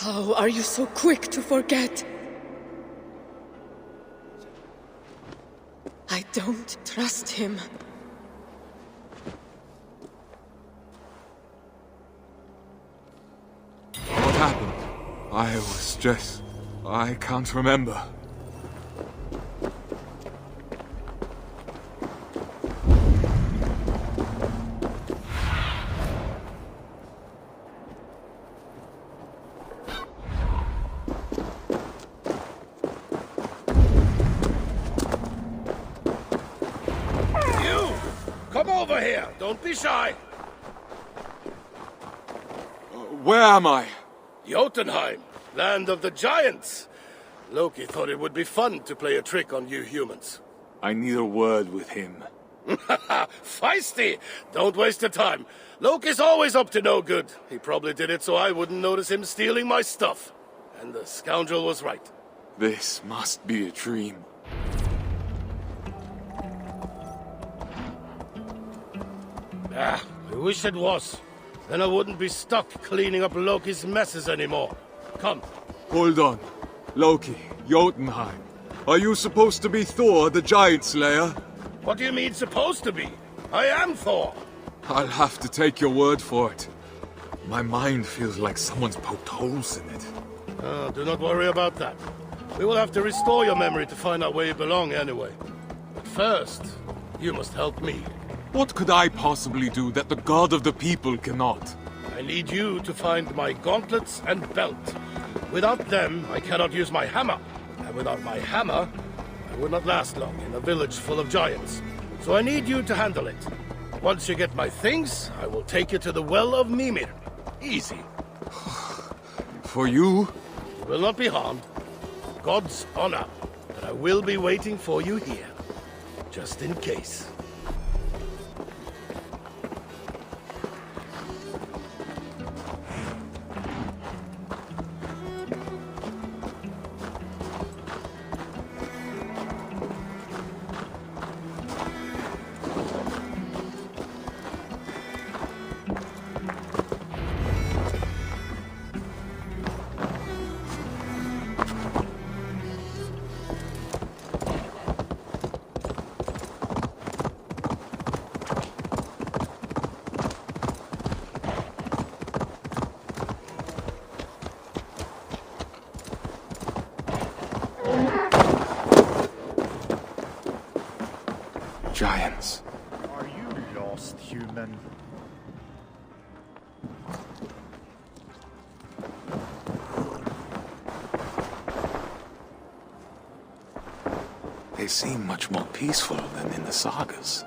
How are you so quick to forget? I don't trust him. What happened? I was just... I can't remember. Come over here! Don't be shy! Where am I? Jotunheim, land of the giants! Loki thought it would be fun to play a trick on you humans. I need a word with him. Feisty! Don't waste your time. Loki's always up to no good. He probably did it so I wouldn't notice him stealing my stuff. And the scoundrel was right. This must be a dream. I wish it was. Then I wouldn't be stuck cleaning up Loki's messes anymore. Come. Hold on. Loki, Jotunheim. Are you supposed to be Thor, the Giant Slayer? What do you mean supposed to be? I am Thor. I'll have to take your word for it. My mind feels like someone's poked holes in it. Do not worry about that. We will have to restore your memory to find out where you belong anyway. But first, you must help me. What could I possibly do that the god of the people cannot? I need you to find my gauntlets and belt. Without them, I cannot use my hammer. And without my hammer, I would not last long in a village full of giants. So I need you to handle it. Once you get my things, I will take you to the Well of Mimir. Easy. For you? You will not be harmed. God's honor. But I will be waiting for you here. Just in case. Giants. Are you lost, human? They seem much more peaceful than in the sagas.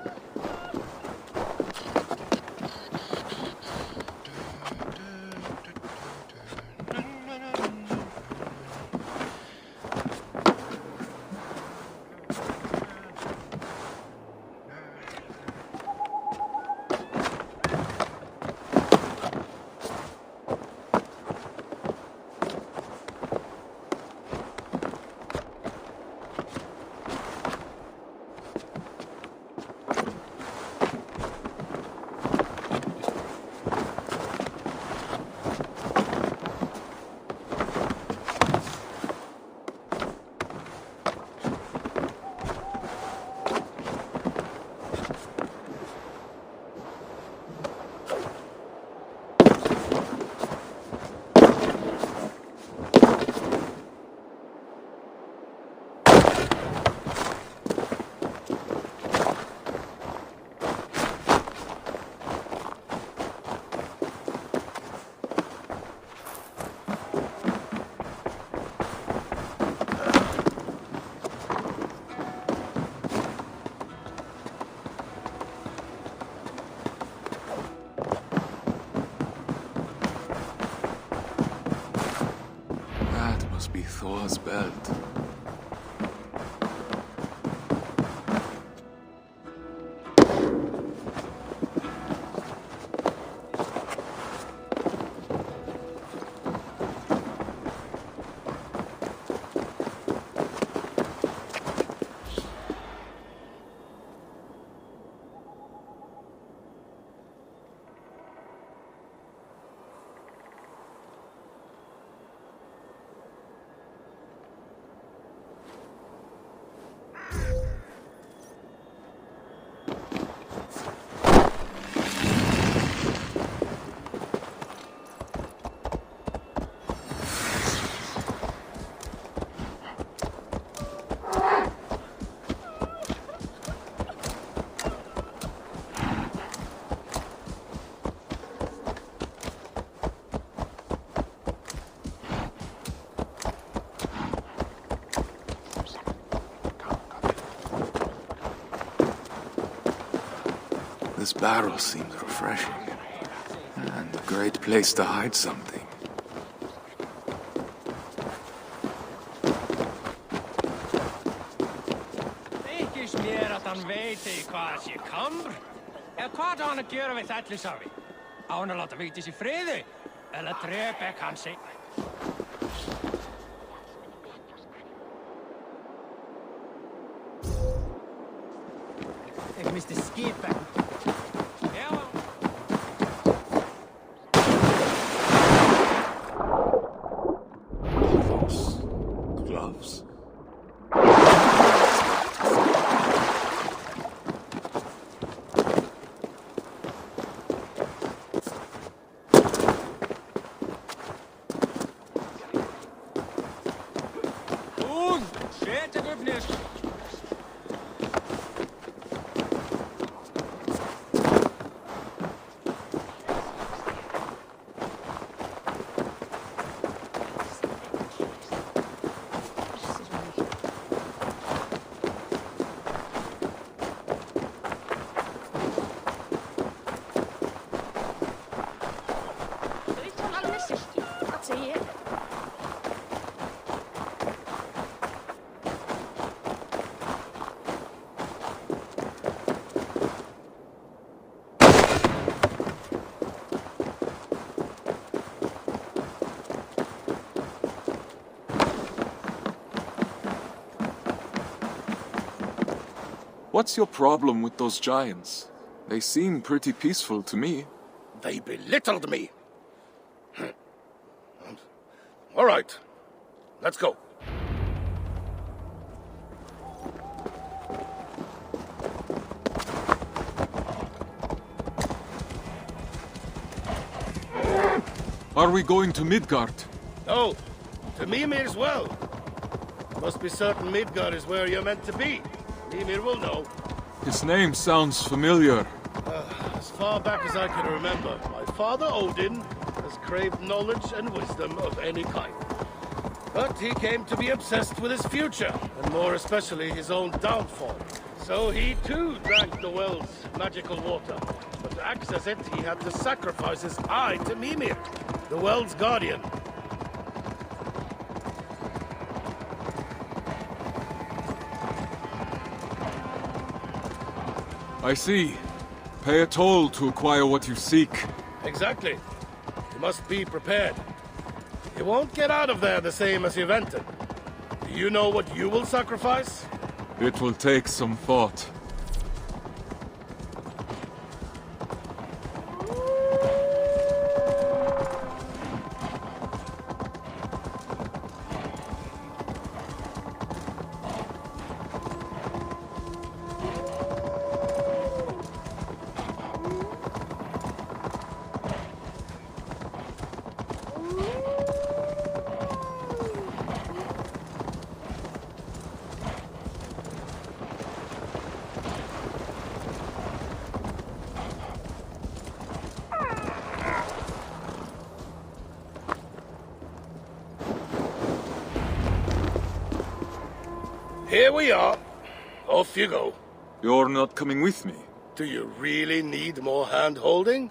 Be Thor's belt. This barrel seems refreshing. And a great place to hide something. Þykist mér að hann veit hvað sé kamr? Eða hvað á hann að gera við Þellisafi? Á hann að láta Vigdís í friði? Eller drepa hann sig? Ég misti skipet. Gloves. What's your problem with those giants? They seem pretty peaceful to me. They belittled me. All right, let's go. Are we going to Midgard? No, to Mimir's well. Must be certain Midgard is where you're meant to be. Mimir will know. His name sounds familiar. As far back as I can remember, my father Odin has craved knowledge and wisdom of any kind. But he came to be obsessed with his future, and more especially his own downfall. So he too drank the well's magical water. But to access it, he had to sacrifice his eye to Mimir, the well's guardian. I see. Pay a toll to acquire what you seek. Exactly. You must be prepared. You won't get out of there the same as you've entered. Do you know what you will sacrifice? It will take some thought. Here we are. Off you go. You're not coming with me. Do you really need more hand-holding?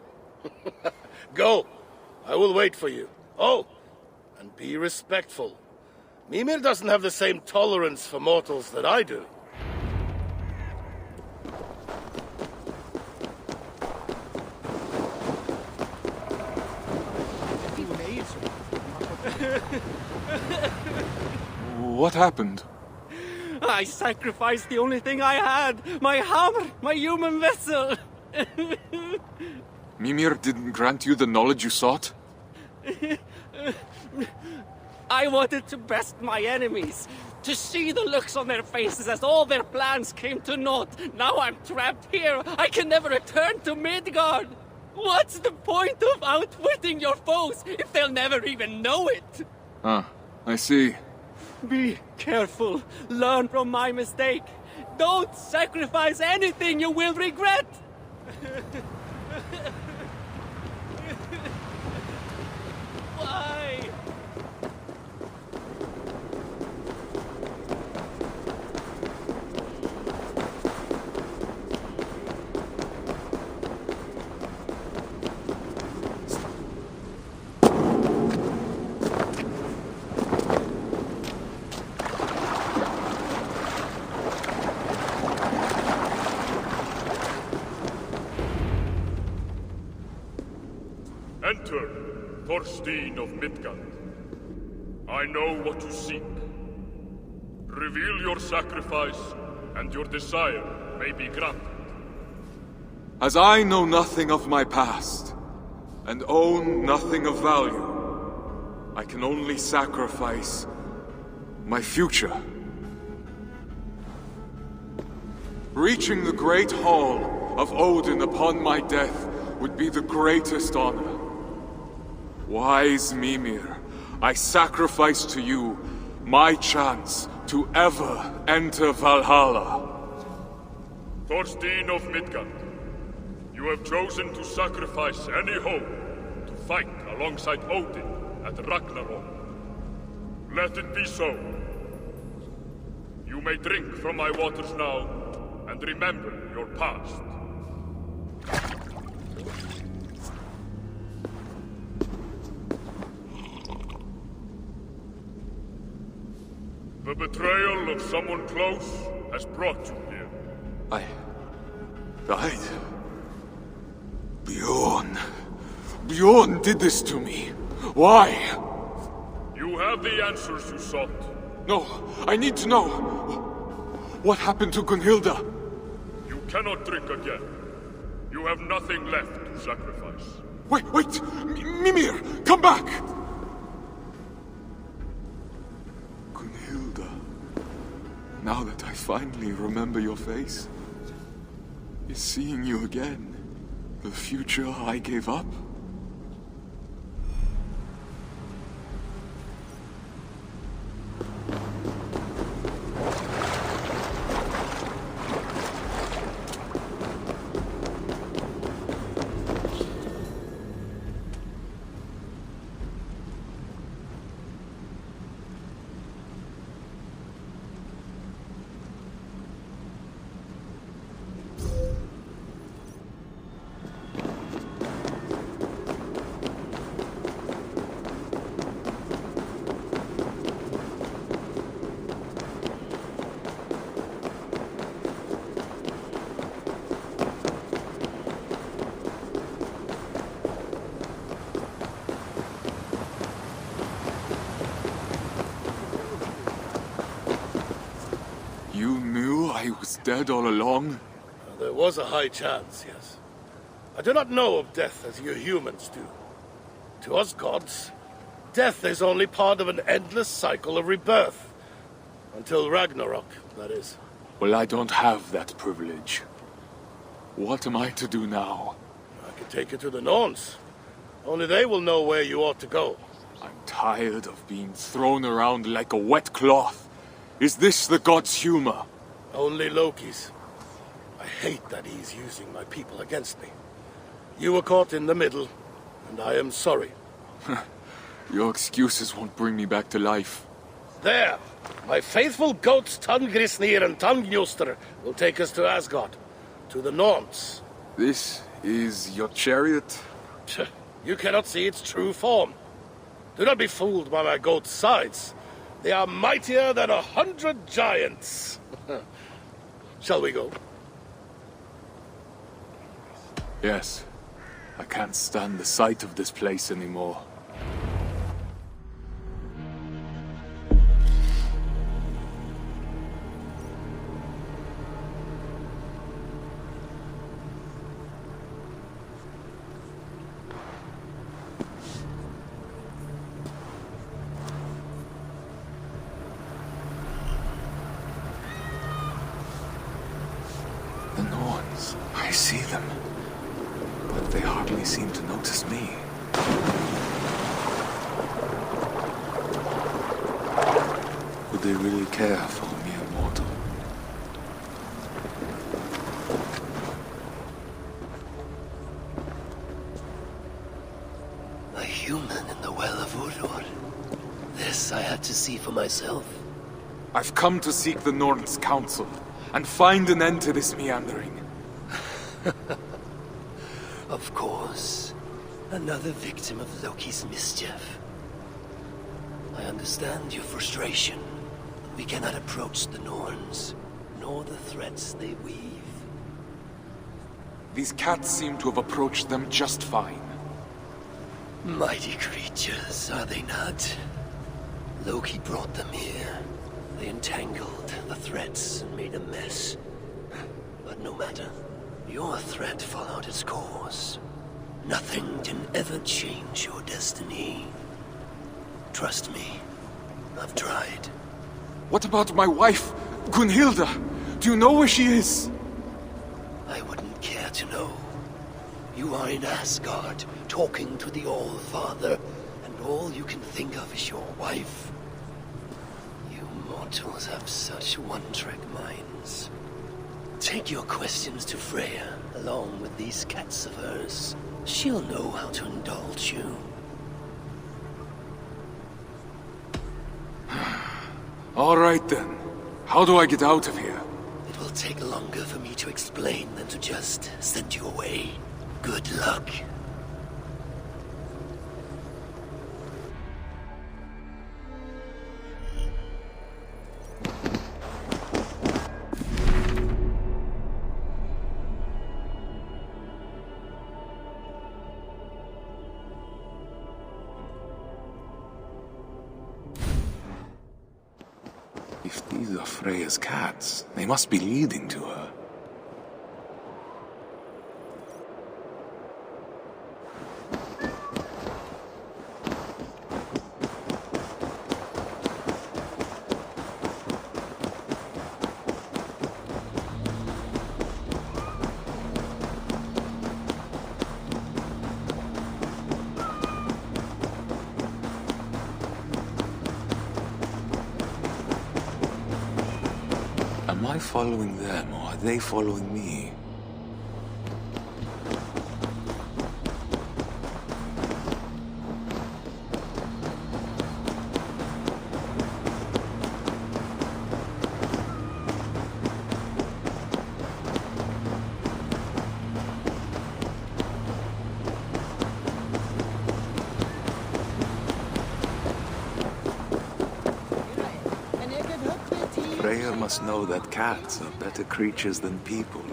Go. I will wait for you. Oh, and be respectful. Mimir doesn't have the same tolerance for mortals that I do. What happened? I sacrificed the only thing I had! My hammer! My human vessel! Mimir didn't grant you the knowledge you sought? I wanted to best my enemies, to see the looks on their faces as all their plans came to naught. Now I'm trapped here. I can never return to Midgard. What's the point of outwitting your foes if they'll never even know it? Ah, I see. Be careful. Learn from my mistake. Don't sacrifice anything you will regret. Why? Enter, Thorstein of Midgard. I know what you seek. Reveal your sacrifice, and your desire may be granted. As I know nothing of my past, and own nothing of value, I can only sacrifice my future. Reaching the great hall of Odin upon my death would be the greatest honor. Wise Mimir, I sacrifice to you my chance to ever enter Valhalla. Thorstein of Midgard, you have chosen to sacrifice any hope to fight alongside Odin at Ragnarok. Let it be so. You may drink from my waters now, and remember your past. The betrayal of someone close has brought you here. I died. Bjorn. Bjorn did this to me. Why? You have the answers you sought. No, I need to know. What happened to Gunhilda? You cannot drink again. You have nothing left to sacrifice. Wait! Mimir, come back! Gunhilda. Now that I finally remember your face, is seeing you again the future I gave up? You knew I was dead all along? There was a high chance, yes. I do not know of death as you humans do. To us gods, death is only part of an endless cycle of rebirth. Until Ragnarok, that is. Well, I don't have that privilege. What am I to do now? I could take you to the Norns. Only they will know where you ought to go. I'm tired of being thrown around like a wet cloth. Is this the god's humor? Only Loki's. I hate that he's using my people against me. You were caught in the middle, and I am sorry. Your excuses won't bring me back to life. There! My faithful goats Tangrisnir and Tangnjoster will take us to Asgard, to the Norns. This is your chariot? You cannot see its true form. Do not be fooled by my goat's sides. They are mightier than 100 giants. Shall we go? Yes. I can't stand the sight of this place anymore. The Norns. I see them. But they hardly seem to notice me. Would they really care for a mere mortal? A human in the Well of Urur. This I had to see for myself. I've come to seek the Norns' counsel, and find an end to this meandering. Of course. Another victim of Loki's mischief. I understand your frustration. We cannot approach the Norns, nor the threats they weave. These cats seem to have approached them just fine. Mighty creatures, are they not? Loki brought them here. They entangled the threads and made a mess. But no matter. Your threat followed its course. Nothing can ever change your destiny. Trust me, I've tried. What about my wife, Gunhilda? Do you know where she is? I wouldn't care to know. You are in Asgard, talking to the All-Father, and all you can think of is your wife. You mortals have such one-track minds. Take your questions to Freya, along with these cats of hers. She'll know how to indulge you. All right then. How do I get out of here? It will take longer for me to explain than to just send you away. Good luck. If these are Freya's cats, they must be leading to her. Am I following them, or are they following me? Freya must know that cats are better creatures than people.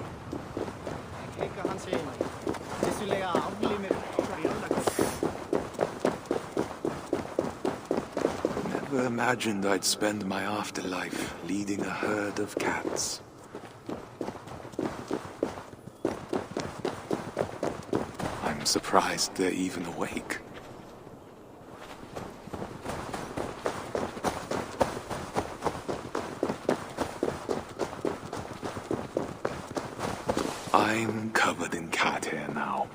Never imagined I'd spend my afterlife leading a herd of cats. I'm surprised they're even awake. I'm covered in cat hair now.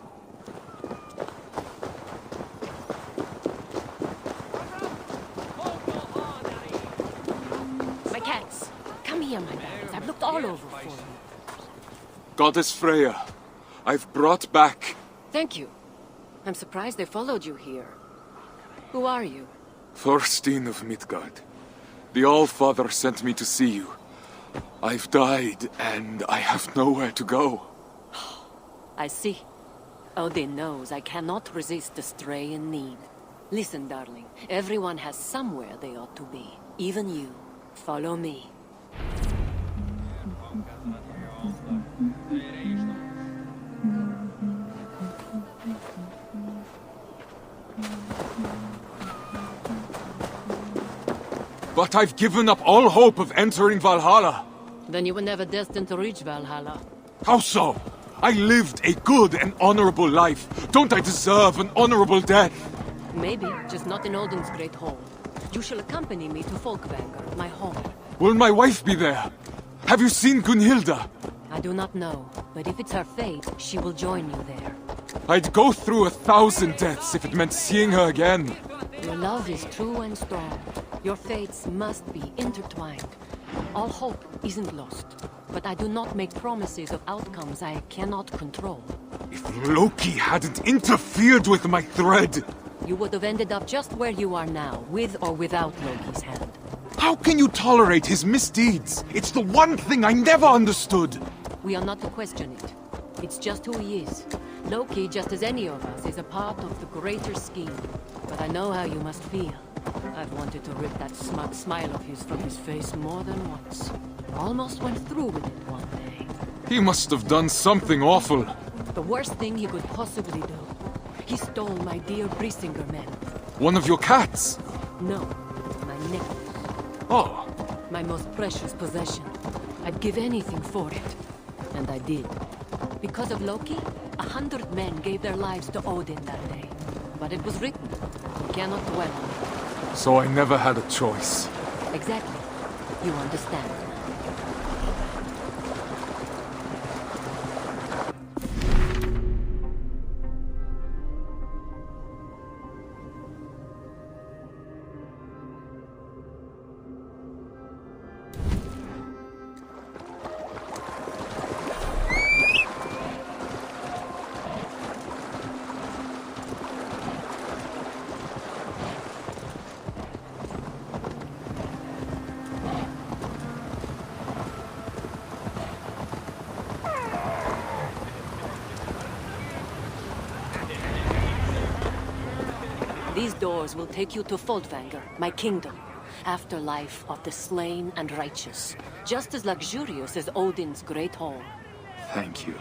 My cats, come here, my darlings. I've looked all over for you. Goddess Freya, I've brought back... Thank you. I'm surprised they followed you here. Who are you? Thorstein of Midgard. The All-Father sent me to see you. I've died, and I have nowhere to go. I see. Odin knows I cannot resist a stray in need. Listen, darling. Everyone has somewhere they ought to be. Even you. Follow me. But I've given up all hope of entering Valhalla. Then you were never destined to reach Valhalla. How so? I lived a good and honorable life. Don't I deserve an honorable death? Maybe, just not in Odin's great hall. You shall accompany me to Folkvanger, my home. Will my wife be there? Have you seen Gunhilda? I do not know, but if it's her fate, she will join you there. I'd go through 1,000 deaths if it meant seeing her again. Your love is true and strong. Your fates must be intertwined. All hope isn't lost, but I do not make promises of outcomes I cannot control. If Loki hadn't interfered with my thread... You would have ended up just where you are now, with or without Loki's hand. How can you tolerate his misdeeds? It's the one thing I never understood. We are not to question it. It's just who he is. Loki, just as any of us, is a part of the greater scheme. But I know how you must feel. I've wanted to rip that smug smile of his from his face more than once. Almost went through with it one day. He must have done something awful. The worst thing he could possibly do. He stole my dear Briesinger men. One of your cats? No, my necklace. Oh. My most precious possession. I'd give anything for it. And I did. Because of Loki, 100 men gave their lives to Odin that day. But it was written. We cannot dwell on it. So I never had a choice. Exactly. You understand. These doors will take you to Foltvanger, my kingdom. Afterlife of the slain and righteous. Just as luxurious as Odin's great hall. Thank you.